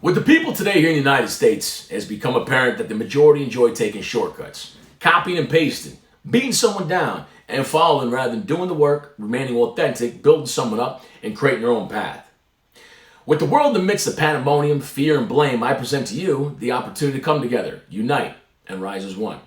With the people today here in the United States, it has become apparent that the majority enjoy taking shortcuts, copying and pasting, beating someone down, and following rather than doing the work, remaining authentic, building someone up, and creating your own path. With the world in the midst of pandemonium, fear, and blame, I present to you the opportunity to come together, unite, and rise as one.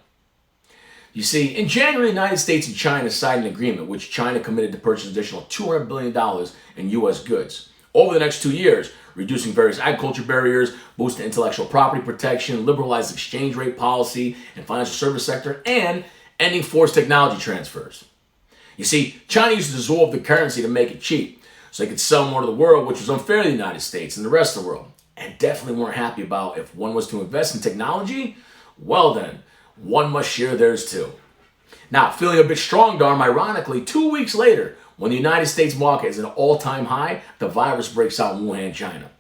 You see, in January, the United States and China signed an agreement which China committed to purchase an additional $200 billion in U.S. goods over the next 2 years, reducing various agriculture barriers, boosting intellectual property protection, liberalized exchange rate policy and financial service sector, and ending forced technology transfers. You see, China used to dissolve the currency to make it cheap, so they could sell more to the world, which was unfair to the United States and the rest of the world, and definitely weren't happy about if one was to invest in technology, well then, one must share theirs too. Now, feeling a bit strong-armed, ironically, 2 weeks later, when the United States market is at an all-time high, the virus breaks out in Wuhan, China,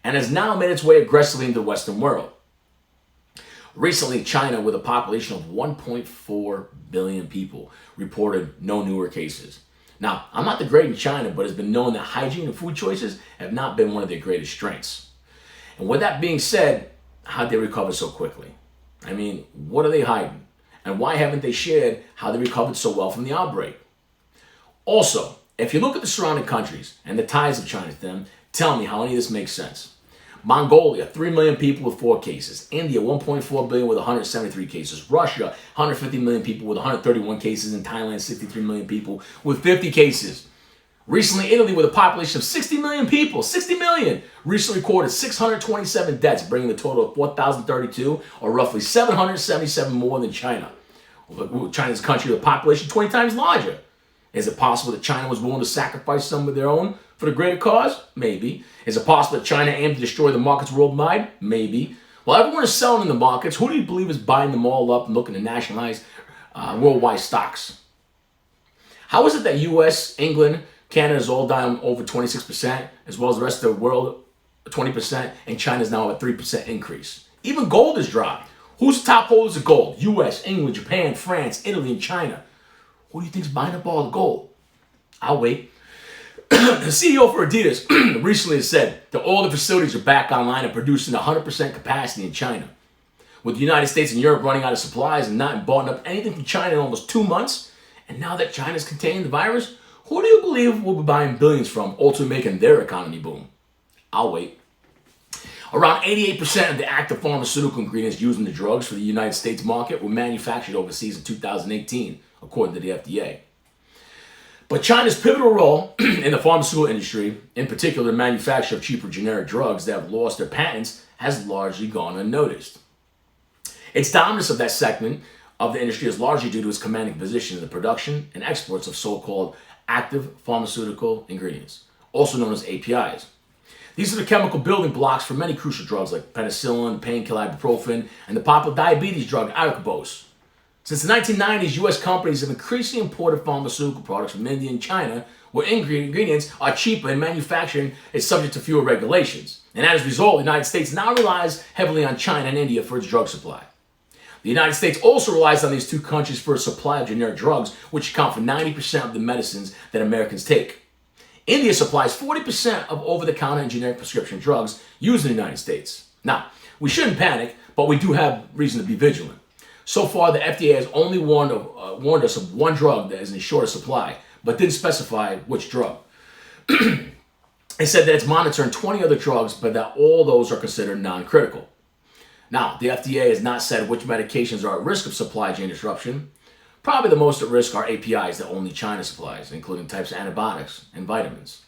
and has now made its way aggressively into the Western world. Recently, China, with a population of 1.4 billion people, reported no newer cases. Now, I'm not degrading China, but it's been known that hygiene and food choices have not been one of their greatest strengths. And with that being said, how'd they recover so quickly? I mean, what are they hiding? And why haven't they shared how they recovered so well from the outbreak? Also, if you look at the surrounding countries and the ties of China to them, tell me how any of this makes sense. Mongolia, 3 million people with 4 cases. India, 1.4 billion with 173 cases. Russia, 150 million people with 131 cases. And Thailand, 63 million people with 50 cases. Recently, Italy, with a population of 60 million people, 60 million, recently recorded 627 deaths, bringing the total of 4,032, or roughly 777 more than China. China's a country with a population 20 times larger. Is it possible that China was willing to sacrifice some of their own for the greater cause? Maybe. Is it possible that China aimed to destroy the markets worldwide? Maybe. While everyone is selling in the markets, who do you believe is buying them all up and looking to nationalize worldwide stocks? How is it that U.S., England, Canada is all down over 26%, as well as the rest of the world 20%, and China is now at 3% increase? Even gold has dropped. Who's the top holders of gold? U.S., England, Japan, France, Italy, and China. Who do you think is buying up all the gold? I'll wait. The CEO for Adidas recently said that all the facilities are back online and producing 100% capacity in China. With the United States and Europe running out of supplies and not bought up anything from China in almost 2 months, and now that China's containing the virus, who do you believe will be buying billions from, ultimately making their economy boom? I'll wait. Around 88% of the active pharmaceutical ingredients used in the drugs for the United States market were manufactured overseas in 2018, according to the FDA. But China's pivotal role in the pharmaceutical industry, in particular the manufacture of cheaper generic drugs that have lost their patents, has largely gone unnoticed. Its dominance of that segment of the industry is largely due to its commanding position in the production and exports of so-called active pharmaceutical ingredients, also known as APIs. These are the chemical building blocks for many crucial drugs like penicillin, painkiller ibuprofen, and the popular diabetes drug Acute. Since the 1990s, U.S. companies have increasingly imported pharmaceutical products from India and China, where ingredients are cheaper and manufacturing is subject to fewer regulations. And as a result, the United States now relies heavily on China and India for its drug supply. The United States also relies on these two countries for a supply of generic drugs, which account for 90% of the medicines that Americans take. India supplies 40% of over-the-counter and generic prescription drugs used in the United States. Now, we shouldn't panic, but we do have reason to be vigilant. So far, the FDA has only warned us of one drug that is in short supply, but didn't specify which drug. It said that it's monitoring 20 other drugs, but that all those are considered non-critical. Now, the FDA has not said which medications are at risk of supply chain disruption. Probably the most at risk are APIs that only China supplies, including types of antibiotics and vitamins.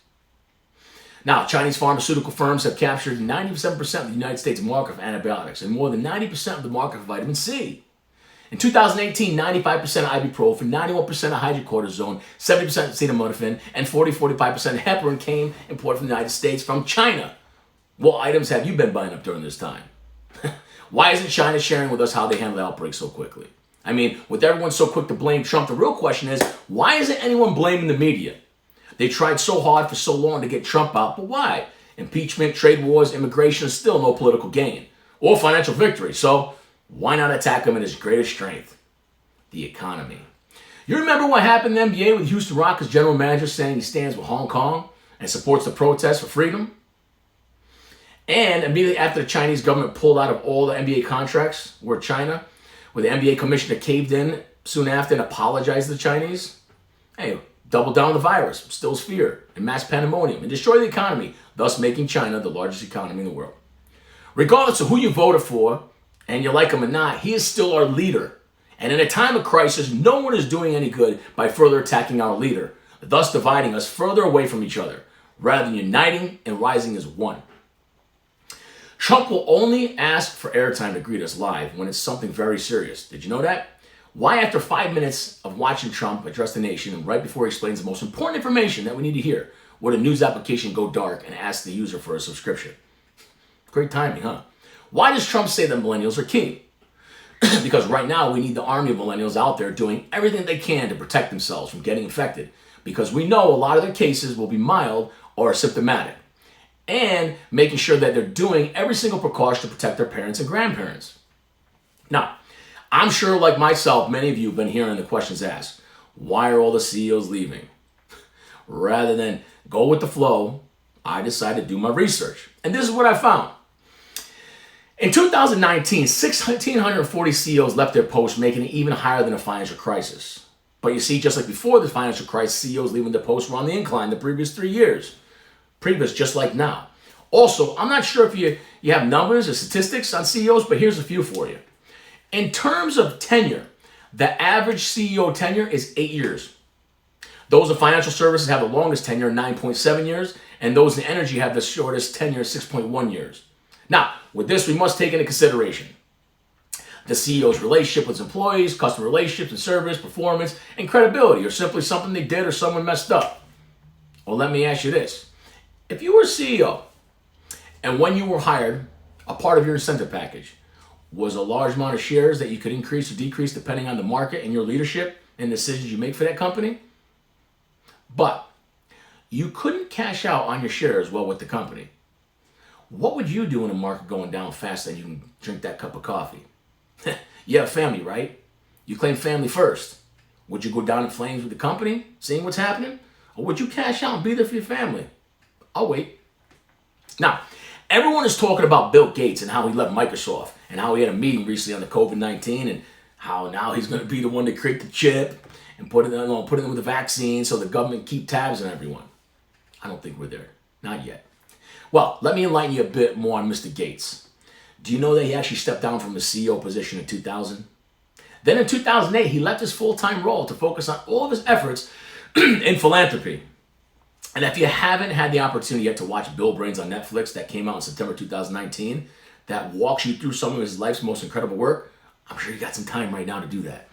Now, Chinese pharmaceutical firms have captured 97% of the United States market for antibiotics and more than 90% of the market for vitamin C. In 2018, 95% of ibuprofen, 91% of hydrocortisone, 70% acetaminophen, and 45% heparin came imported from the United States from China. What items have you been buying up during this time? Why isn't China sharing with us how they handle the outbreak so quickly? I mean, with everyone so quick to blame Trump, the real question is, why isn't anyone blaming the media? They tried so hard for so long to get Trump out, but why? Impeachment, trade wars, immigration is still no political gain or financial victory. So why not attack him in his greatest strength, the economy? You remember what happened in the NBA with Houston Rockets general manager saying he stands with Hong Kong and supports the protest for freedom? And immediately after the Chinese government pulled out of all the NBA contracts were China, where the NBA commissioner caved in soon after and apologized to the Chinese, hey, double down on the virus, instills fear and mass pandemonium, and destroy the economy, thus making China the largest economy in the world. Regardless of who you voted for, and you like him or not, he is still our leader. And in a time of crisis, no one is doing any good by further attacking our leader, thus dividing us further away from each other, rather than uniting and rising as one. Trump will only ask for airtime to greet us live when it's something very serious. Did you know that? Why, after 5 minutes of watching Trump address the nation and right before he explains the most important information that we need to hear, would a news application go dark and ask the user for a subscription? Great timing, huh? Why does Trump say that millennials are key? Because right now we need the army of millennials out there doing everything they can to protect themselves from getting infected. Because we know a lot of their cases will be mild or asymptomatic. And making sure that they're doing every single precaution to protect their parents and grandparents. Now, I'm sure, like myself, many of you have been hearing the questions asked. Why are all the CEOs leaving? Rather than go with the flow, I decided to do my research. And this is what I found. In 2019, 1,640 CEOs left their posts, making it even higher than a financial crisis. But you see, just like before the financial crisis, CEOs leaving their posts were on the incline the previous 3 years. Previous, just like now. Also, I'm not sure if you have numbers or statistics on CEOs, but here's a few for you. In terms of tenure, the average CEO tenure is 8 years. Those in financial services have the longest tenure, 9.7 years, and those in energy have the shortest tenure, 6.1 years. Now, with this, we must take into consideration the CEO's relationship with his employees, customer relationships and service, performance, and credibility, or simply something they did or someone messed up. Well, let me ask you this. If you were a CEO, and when you were hired, a part of your incentive package was a large amount of shares that you could increase or decrease depending on the market and your leadership and decisions you make for that company, but you couldn't cash out on your shares well with the company, what would you do in a market going down fast and you can drink that cup of coffee? You have family, right? You claim family first. Would you go down in flames with the company, seeing what's happening? Or would you cash out and be there for your family? I'll wait. Now, everyone is talking about Bill Gates and how he left Microsoft and how he had a meeting recently on the COVID-19 and how now he's going to be the one to create the chip and put it in with the vaccine so the government keep tabs on everyone. I don't think we're there. Not yet. Well, let me enlighten you a bit more on Mr. Gates. Do you know that he actually stepped down from the CEO position in 2000? Then in 2008, he left his full-time role to focus on all of his efforts in philanthropy. And if you haven't had the opportunity yet to watch Bill Brains on Netflix that came out in September 2019, that walks you through some of his life's most incredible work, I'm sure you got some time right now to do that.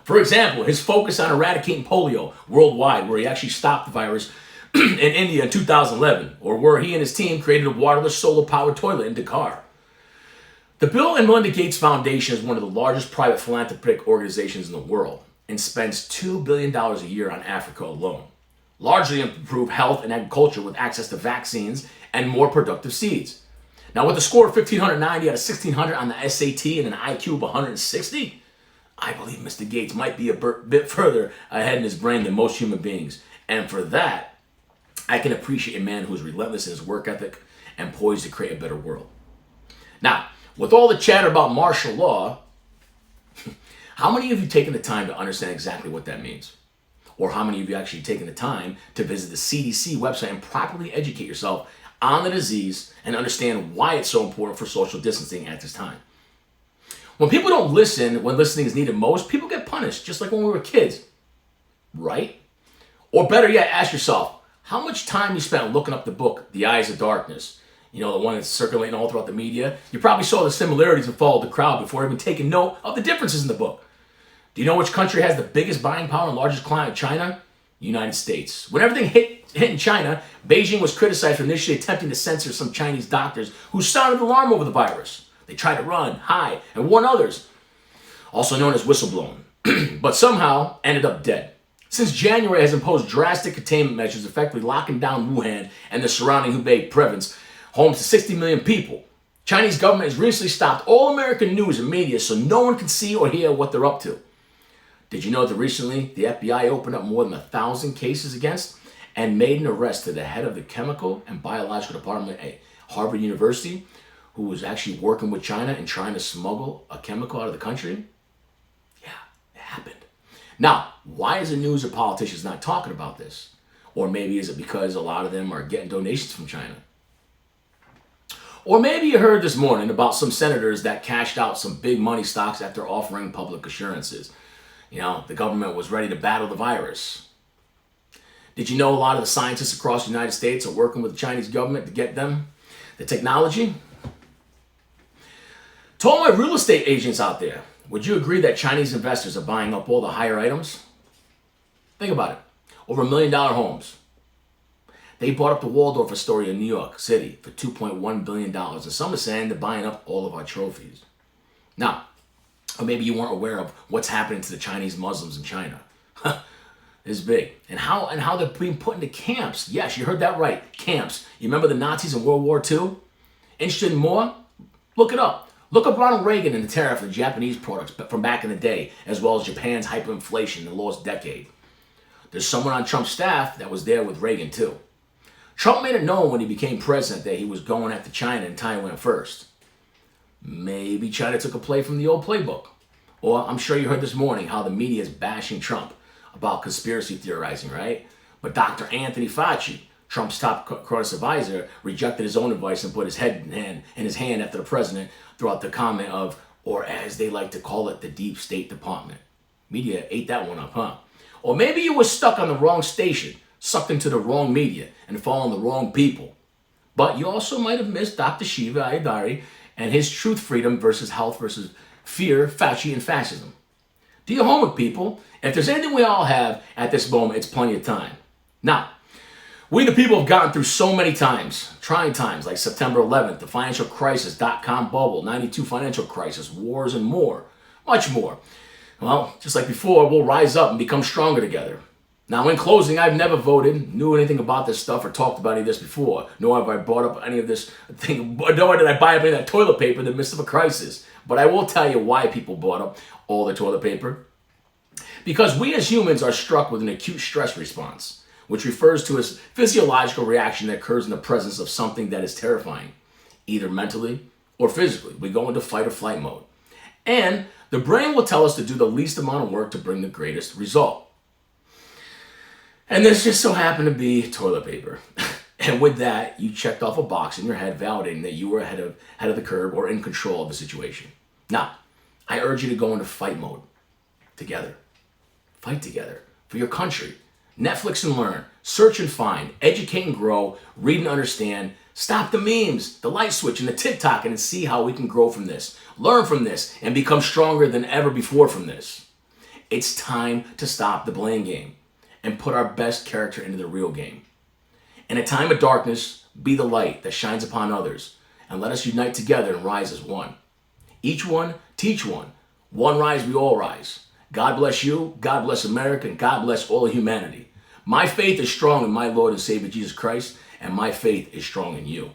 For example, his focus on eradicating polio worldwide, where he actually stopped the virus in India in 2011, or where he and his team created a waterless solar-powered toilet in Dakar. The Bill and Melinda Gates Foundation is one of the largest private philanthropic organizations in the world and spends $2 billion a year on Africa alone, largely to improve health and agriculture with access to vaccines and more productive seeds. Now, with a score of 1,590 out of 1,600 on the SAT and an IQ of 160, I believe Mr. Gates might be a bit further ahead in his brain than most human beings. And for that, I can appreciate a man who is relentless in his work ethic and poised to create a better world. Now, with all the chatter about martial law, how many of you taken the time to understand exactly what that means? Or how many of you actually taken the time to visit the CDC website and properly educate yourself on the disease and understand why it's so important for social distancing at this time? When people don't listen when listening is needed most, people get punished, just like when we were kids, right? Or better yet, ask yourself, how much time you spent looking up the book, The Eyes of Darkness? You know, the one that's circulating all throughout the media. You probably saw the similarities and followed the crowd before even taking note of the differences in the book. Do you know which country has the biggest buying power and largest client of China? United States. When everything hit in China, Beijing was criticized for initially attempting to censor some Chinese doctors who sounded the alarm over the virus. They tried to run, hide, and warn others, also known as whistleblowing, but somehow ended up dead. Since January has imposed drastic containment measures, effectively locking down Wuhan and the surrounding Hubei province, home to 60 million people. Chinese government has recently stopped all American news and media so no one can see or hear what they're up to. Did you know that recently the FBI opened up more than 1,000 cases against and made an arrest to the head of the Chemical and Biological Department, Harvard University, who was actually working with China and trying to smuggle a chemical out of the country? Yeah, it happened. Now, why is the news or politicians not talking about this? Or maybe is it because a lot of them are getting donations from China? Or maybe you heard this morning about some senators that cashed out some big money stocks after offering public assurances. The government was ready to battle the virus. Did you know a lot of the scientists across the United States are working with the Chinese government to get them the technology? To all my real estate agents out there, would you agree that Chinese investors are buying up all the higher items? Think about it. Over $1 million homes. They bought up the Waldorf Astoria in New York City for $2.1 billion. And some are saying they're buying up all of our trophies. Now, or maybe you weren't aware of what's happening to the Chinese Muslims in China. It's big. And how they're being put into camps. Yes, you heard that right. Camps. You remember the Nazis in World War II? Interested in more? Look it up. Look up Ronald Reagan and the tariff of Japanese products from back in the day, as well as Japan's hyperinflation in the lost decade. There's someone on Trump's staff that was there with Reagan too. Trump made it known when he became president that he was going after China and Taiwan first. Maybe China took a play from the old playbook. Or I'm sure you heard this morning how the media is bashing Trump about conspiracy theorizing, right? But Dr. Anthony Fauci, Trump's top crisis advisor, rejected his own advice and put his head in his hand after the president throughout the comment of, or as they like to call it, the deep state department. Media ate that one up, huh? Or maybe you were stuck on the wrong station, sucked into the wrong media, and following the wrong people. But you also might have missed Dr. Shiva Ayadari and his truth, freedom versus health versus fear, Fauci, and fascism. Do your homework, people. If there's anything we all have at this moment, it's plenty of time. Now, we the people have gotten through so many times, trying times like September 11th, the financial crisis, dot-com bubble, 92 financial crisis, wars, and more, much more. Well, just like before, we'll rise up and become stronger together. Now, in closing, I've never voted, knew anything about this stuff, or talked about any of this before, nor have I brought up any of this thing, nor did I buy up any of that toilet paper in the midst of a crisis. But I will tell you why people bought up all the toilet paper. Because we as humans are struck with an acute stress response, which refers to a physiological reaction that occurs in the presence of something that is terrifying, either mentally or physically. We go into fight or flight mode. And the brain will tell us to do the least amount of work to bring the greatest result. And this just so happened to be toilet paper. And with that, you checked off a box in your head validating that you were ahead of the curve or in control of the situation. Now, I urge you to go into fight mode together. Fight together for your country. Netflix and learn, search and find, educate and grow, read and understand, stop the memes, the light switch and the TikTok and see how we can grow from this, learn from this, and become stronger than ever before from this. It's time to stop the blame game and put our best character into the real game. In a time of darkness, be the light that shines upon others, and let us unite together and rise as one. Each one, teach one. One rise, we all rise. God bless you, God bless America, and God bless all of humanity. My faith is strong in my Lord and Savior Jesus Christ, and my faith is strong in you.